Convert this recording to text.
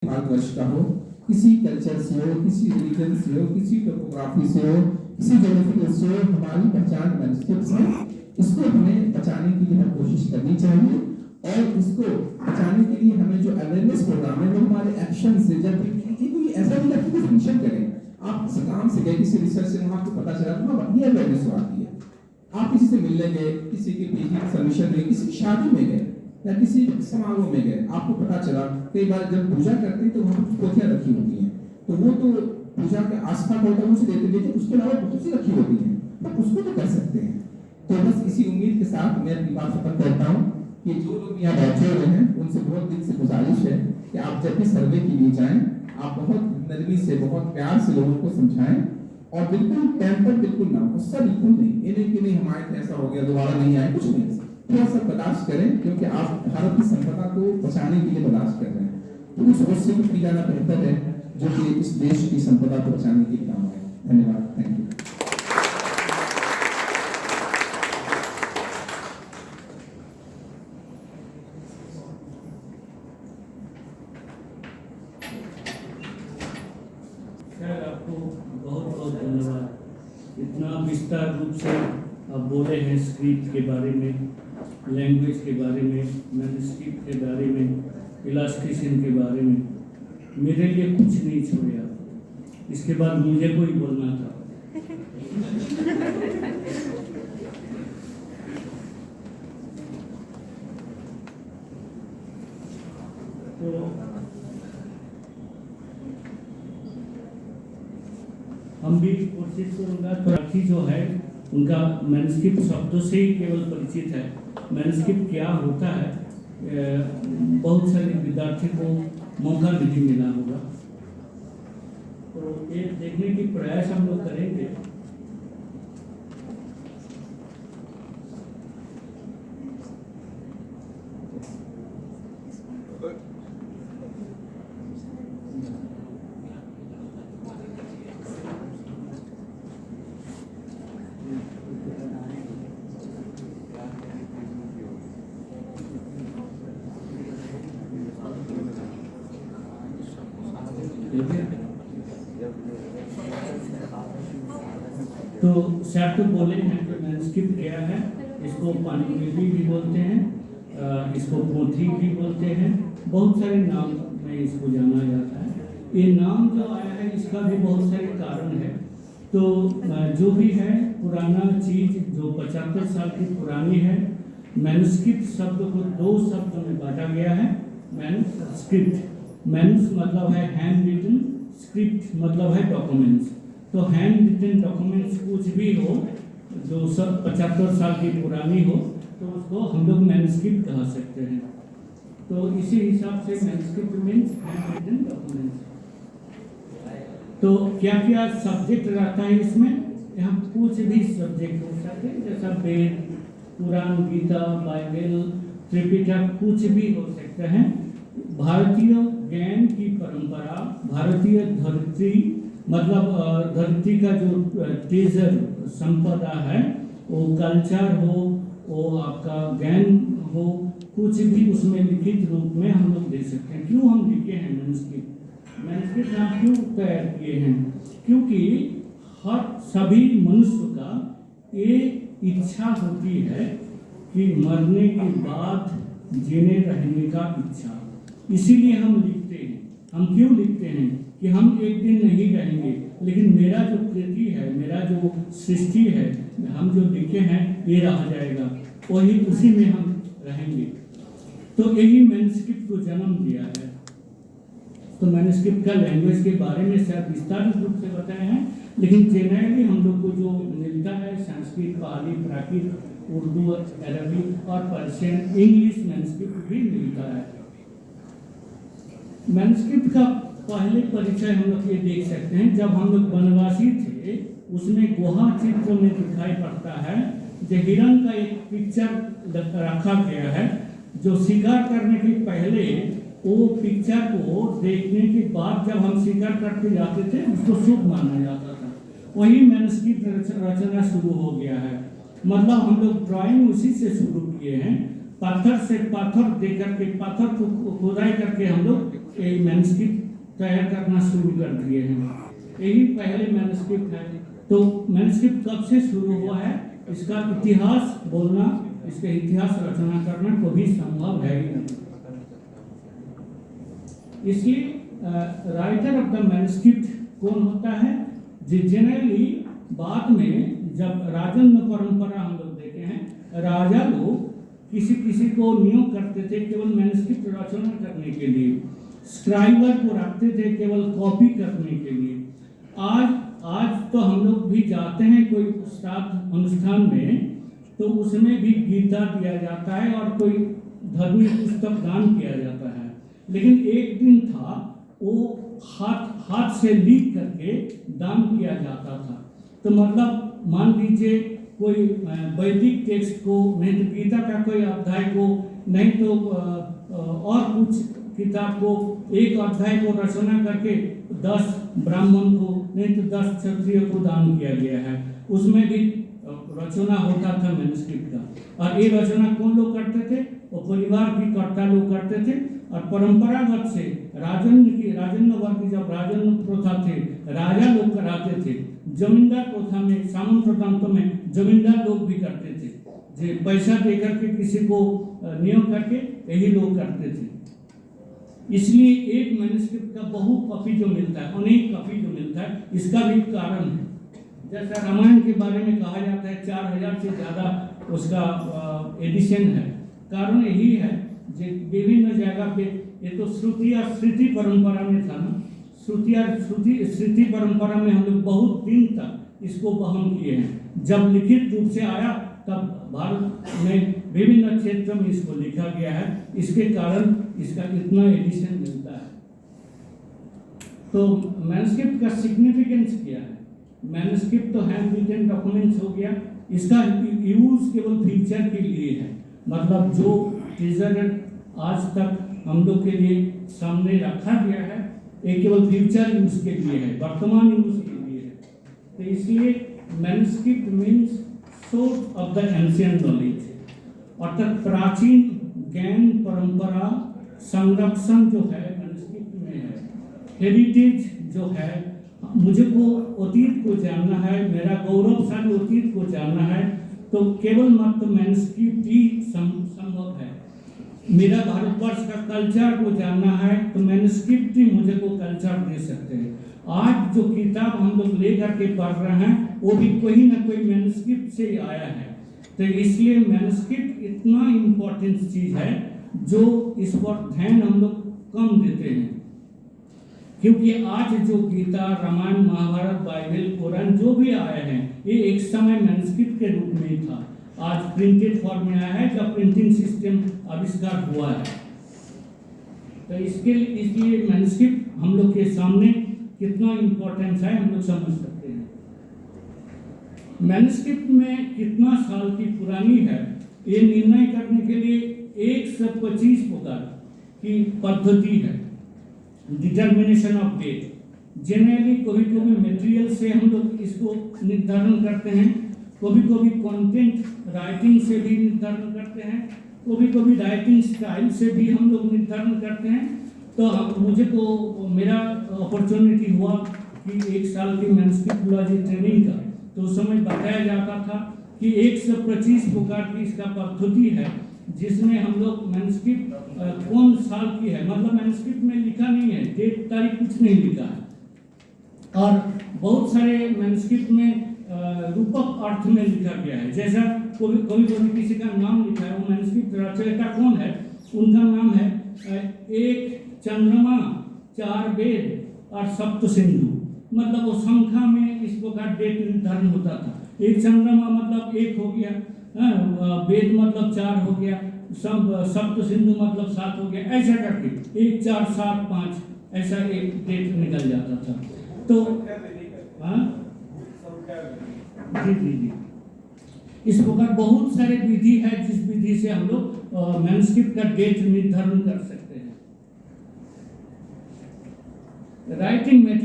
भारतवर्ष का हो, किसी कल्चर से हो, किसी रिलीजन से हो, किसी टोपोग्राफी से हो, किसी ज्योग्राफी से हो, हमारी पहचान मैन्युस्क्रिप्ट्स है। इसको हमें बचाने के लिए हम कोशिश करनी चाहिए और इसको बचाने के लिए हमें जो अवेयरनेस प्रोग्राम है वो हमारे एक्शन से, जब भी ऐसा नहीं लगता कुछ फंक्शन करें, आप किसी काम से गए, किसी रिसर्च से वहाँ आपको पता चला तो ये अवेयरनेस हो आती है। आप किसी से मिलने गए, किसी के पीजी सबमिशन में, किसी की शादी में गए या किसी समारोह में गए, आपको पता चला कई बार जब पूजा करते हैं तो वहाँ कुछ पोथियाँ रखी होती हैं, तो वो तो पूजा के आस्था को होता है उसे देते, लेकिन उसके अलावा बहुत सी रखी होती हैं, तो उसको तो कर सकते हैं। तो बस इसी उम्मीद के साथ मैं अपनी बात खत्म करता हूँ कि जो लोग यहाँ बैठे हुए हैं उनसे बहुत दिल से गुजारिश है कि आप जब भी सर्वे के लिए जाएं, आप बहुत नरमी से, बहुत प्यार से लोगों को समझाएं और बिल्कुल टेम्पर बिल्कुल ना, गुस्सा बिल्कुल नहीं, इन्हें कि नहीं हमारे ऐसा हो गया दोबारा नहीं आए, कुछ नहीं, थोड़ा सा बर्दाश्त करें क्योंकि आप भारत की संपदा को बचाने के लिए बर्दाश्त कर रहे हैं, तो उस गुस्से को पी जाना बेहतर है जो कि इस देश की संपदा को बचाने के लिए काम है। धन्यवाद, थैंक यू। आपको बहुत बहुत धन्यवाद, इतना विस्तार रूप से आप बोले हैं स्क्रिप्ट के बारे में, लैंग्वेज के बारे में, मैन्युस्क्रिप्ट के बारे में, इलास्ट्रेशन के बारे में। मेरे लिए कुछ नहीं छोड़े आप, इसके बाद मुझे कोई बोलना था। तो हम भी कोशिश करूँगा, प्रार्थी जो है उनका मैन्युस्क्रिप्ट शब्दों से ही केवल परिचित है, मैन्युस्क्रिप्ट क्या होता है बहुत सारे विद्यार्थी को मौका नहीं मिला होगा, तो ये देखने की प्रयास हम लोग करेंगे। तो सर तो बोले हैं कि मैन्युस्क्रिप्ट क्या है, इसको पांडुलिपि भी बोलते हैं, इसको पोथी भी बोलते हैं, बहुत सारे नाम में इसको जाना जाता है। ये नाम जो आया है इसका भी बहुत सारे कारण है। तो जो भी है पुराना चीज जो 75 साल की पुरानी है, मैन्युस्क्रिप्ट शब्द को दो शब्द में बांटा गया है। मैन्युस्क्रिप्ट, मैन्युस मतलब है हैंड रिटन, स्क्रिप्ट मतलब है डॉक्यूमेंट्स। तो हैंड रिटन डॉक्यूमेंट्स कुछ भी हो जो सब 75 साल की पुरानी हो तो उसको हम लोग मैन्युस्क्रिप्ट कह सकते हैं। तो इसी हिसाब से manuscript means hand written documents. तो क्या क्या सब्जेक्ट रहता है इसमें, यहाँ कुछ भी सब्जेक्ट हो सकते हैं, जैसा वेद, पुराण, गीता, बाइबल, त्रिपिटक, कुछ भी हो सकते हैं। भारतीय ज्ञान की परंपरा, भारतीय धरती मतलब धरती का जो ट्रेजर संपदा है, वो कल्चर हो, वो आपका ज्ञान हो, कुछ भी उसमें लिखित रूप में हम लोग दे सकते हैं। क्यों हम लिखे हैं मैन्युस्क्रिप्ट, मैन्युस्क्रिप्ट हम क्यों तैयार किए हैं, क्योंकि हर सभी मनुष्य का ये इच्छा होती है कि मरने के बाद जीने रहने का इच्छा, इसीलिए हम लिखते हैं। हम क्यों लिखते हैं कि हम एक दिन नहीं रहेंगे, लेकिन मेरा जो कृति है, मेरा जो सृष्टि है, हम जो लिखे हैं ये रह जाएगा, वही उसी में हम रहेंगे। तो यही मैन्युस्क्रिप्ट को जन्म दिया है। तो मैन्युस्क्रिप्ट का लैंग्वेज के बारे में सर विस्तारित रूप से बताए हैं, लेकिन जेनरली हम लोग को जो मिलता है संस्कृत, पाली, प्राकृत, उर्दू, अरबी और पर्शियन, इंग्लिश मैन्युस्क्रिप्ट भी मिलता है। मैन्युस्क्रिप्ट का पहले परिचय हम लोग ये देख सकते हैं, जब हम लोग वनवासी थे उसमें गुहा चित्र में दिखाई पड़ता है जो हिरण का एक पिक्चर रखा गया है, जो शिकार करने के पहले वो पिक्चर को देखने के बाद जब हम शिकार करते जाते थे उसको शुभ माना जाता था। वही मैन्युस्क्रिप्ट रचना शुरू हो गया है, मतलब हम लोग ड्राइंग उसी से शुरू किए हैं। पत्थर से पत्थर दे करके, पत्थर को खुदाई करके हम लोग ये मैनुस्क्रिप्ट तैयार करना शुरू कर दिए हैं। यही पहले मैनुस्क्रिप्ट है। तो मैनुस्क्रिप्ट कब से शुरू हुआ है, इसका इतिहास बोलना, इसके इतिहास रचना करना कभी संभव है ही नहीं। इसलिए राइटर ऑफ द मैनुस्क्रिप्ट कौन होता है? जनरली बाद में जब राजन्य परंपरा हम लोग देखे हैं, राजा लोग किसी किसी को नियुक्त करते थे केवल मैनुस्क्रिप्ट रचना करने के लिए, स्क्राइबर को रखते थे केवल कॉपी करने के लिए। आज तो हम लोग भी जाते हैं कोई श्राद्ध अनुष्ठान में, तो उसमें भी गीता दिया जाता है और कोई धर्मी पुस्तक दान किया जाता है। लेकिन एक दिन था वो हाथ से लिख करके दान किया जाता था। तो मतलब मान लीजिए कोई वैदिक टेक्स्ट को, नहीं तो गीता का कोई अध्याय को, नहीं तो और कुछ किताब को, एक अध्याय को रचना करके 10 ब्राह्मण को, नहीं तो 10 क्षत्रिय को दान किया गया है। उसमें भी रचना होता था मैनुस्क्रिप्ट का। और ये रचना कौन लोग करते थे? वो परिवार की कर्ता लोग करते थे। और परंपरागत से राजन्य वर्ग की जब राजन्य प्रथा थे, राजा लोग कराते थे। जमींदार प्रथा में, सामंत तंत्र में जमींदार लोग भी करते थे, जो पैसा देकर के किसी को नियुक्त करके यही लोग करते थे। इसलिए एक मैनुस्क्रिप्ट का बहु कॉपी जो मिलता है, अनेक कॉपी जो मिलता है, इसका भी कारण है। जैसा रामायण के बारे में कहा जाता है 4000 से ज़्यादा उसका एडिशन है। कारण यही है जो विभिन्न जगह पे, ये तो श्रुति और स्मृति परंपरा में था ना, श्रुति परंपरा में हम लोग बहुत दिन तक इसको वहन किए हैं। जब लिखित रूप से आया तब भारत में विभिन्न क्षेत्र में इसको लिखा गया है। इसके कारण इसका इतना एडिशन मिलता है। तो मैनुस्क्रिप्ट का सिग्निफिकेंस क्या है? मैनुस्क्रिप्ट तो हैंड रिटन डॉक्यूमेंट्स हो गया, इसका यूज केवल फ्यूचर के लिए है। मतलब जो ट्रेजर आज तक हम लोग के लिए सामने रखा गया है, ये केवल फ्यूचर यूज के लिए है, वर्तमान यूज के लिए है। तो इसलिए manuscript means source of the ancient knowledge, अर्थात प्राचीन ज्ञान परंपरा संरक्षण जो है मैनुस्क्रिप्ट में है। हेरिटेज जो है, मुझे को अतीत को जानना है, मेरा गौरवशाली अतीत को जानना है, तो केवल मात्र मैनुस्क्रिप्ट ही संभव है। मेरा भारतवर्ष का कल्चर को जानना है तो मैनुस्क्रिप्ट ही मुझे को कल्चर दे सकते हैं। आज जो किताब हम लोग लेकर के पढ़ रहे हैं वो भी कोई ना कोई मैनुस्क्रिप्ट से ही आया है। तो इसलिए मैनुस्क्रिप्ट इतना इम्पोर्टेंट चीज़ है जो इस पर ध्यान हम लोग कम देते हैं। क्योंकि आज जो गीता, रामायण, महाभारत, बाइबल, कुरान जो भी आए हैं, ये एक समय मैनुस्क्रिप्ट के रूप में ही था। आज प्रिंटेड फॉर्म में आया है जब प्रिंटिंग सिस्टम आविष्कार हुआ है। तो इसलिए मैनुस्क्रिप्ट हम लोग के सामने कितना इम्पोर्टेंस है हम लोग समझ सकते हैं। मैनुस्क्रिप्ट में कितना साल की पुरानी है ये निर्णय करने के लिए 125 प्रकार की पद्धति है, डिटर्मिनेशन ऑफ डेट। जनरली कभी कभी मटेरियल से हम लोग इसको निर्धारण करते हैं, कभी कभी कंटेंट राइटिंग से भी निर्धारण करते हैं, कभी कभी राइटिंग स्टाइल से भी हम लोग निर्धारण करते हैं। तो मुझे को मेरा अपॉर्चुनिटी हुआ कि 1 साल की मैनुस्क्रिप्टोलॉजी ट्रेनिंग का, तो उस समय बताया जाता था कि 125 प्रकार की इसका पद्धति है, जिसमें हम लोग मैनुस्क्रिप्ट कौन साल की है, मतलब मैनुस्क्रिप्ट में लिखा नहीं है, डेट तारीख कुछ नहीं लिखा है। और बहुत सारे मैनुस्क्रिप्ट में रूपक अर्थ में लिखा गया है। जैसा कभी किसी का नाम लिखा है, वो मैनुस्क्रिप्ट रचयिता कौन है, उनका नाम है 1 चंद्रमा 4 वेद और सप्त सिंधु। मतलब वो संख्या में इस प्रकार डेट निर्धारण होता था। 1 चंद्रमा मतलब 1 हो गया, वेद मतलब 4 हो गया, सप्त सिंधु मतलब 7 हो गया, ऐसा करके 1 4 7 5 ऐसा एक डेट निकल जाता था। तो जी इस प्रकार बहुत सारे विधि है जिस विधि से हम लोग मैनुस्क्रिप्ट का डेट निर्धारण कर सकते हैं। Writing material